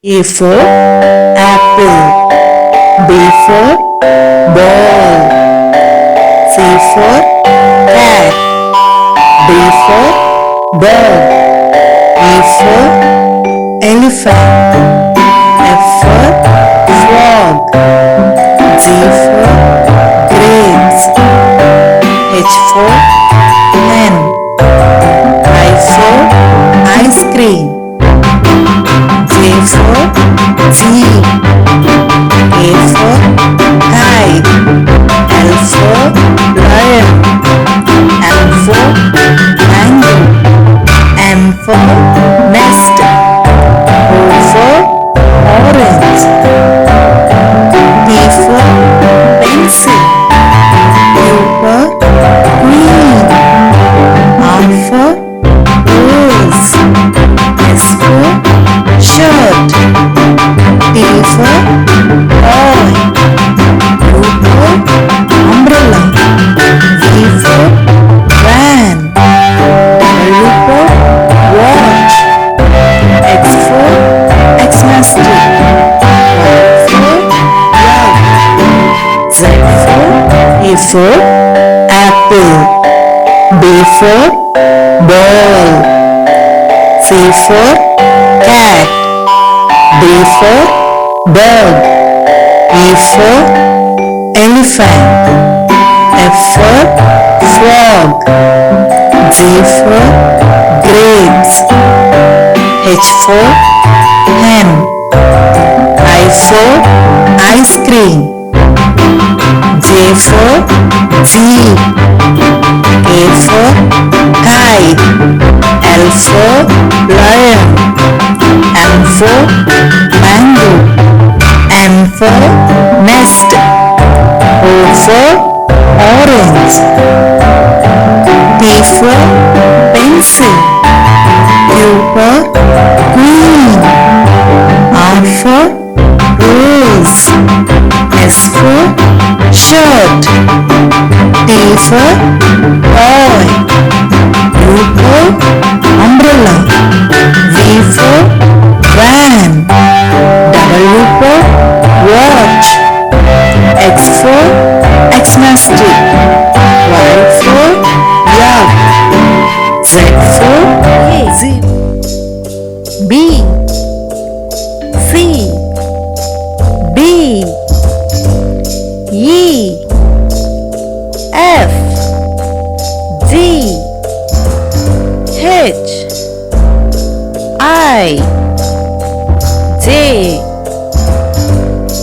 A for apple, B for ball, C for cat, D for dog, E for elephant, F for frog, G for grapes, H for hen, I for ice cream, J for jeep, K for kite, L for lion, M for mango, N for nest, O for orange, P for pencil, Q for queen, R for rose, S for shirt, T for toy, U for umbrella, V for van, W for watch, X for Xmas tree, Y for yak, Z for apple, B for ball, C for cat, D for dog, E for elephant, F for frog, G for grapes, H for hen, I for ice cream, J for jeep, K for kite, L for lion, M for mango, N for nest, O for orange, P for pencil, Q for queen, R for rose, S for shirt, T for toy, U for umbrella, V for van, W for watch, X for Xmas tree, Y for yak, Z for B, C, D, E, F, G, H, I, J,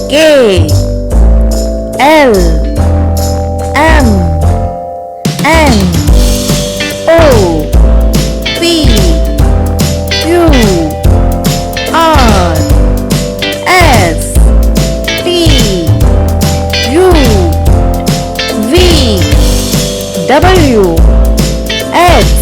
K, L, M, N, O, P, Q, R, S, T, U, V, W, X,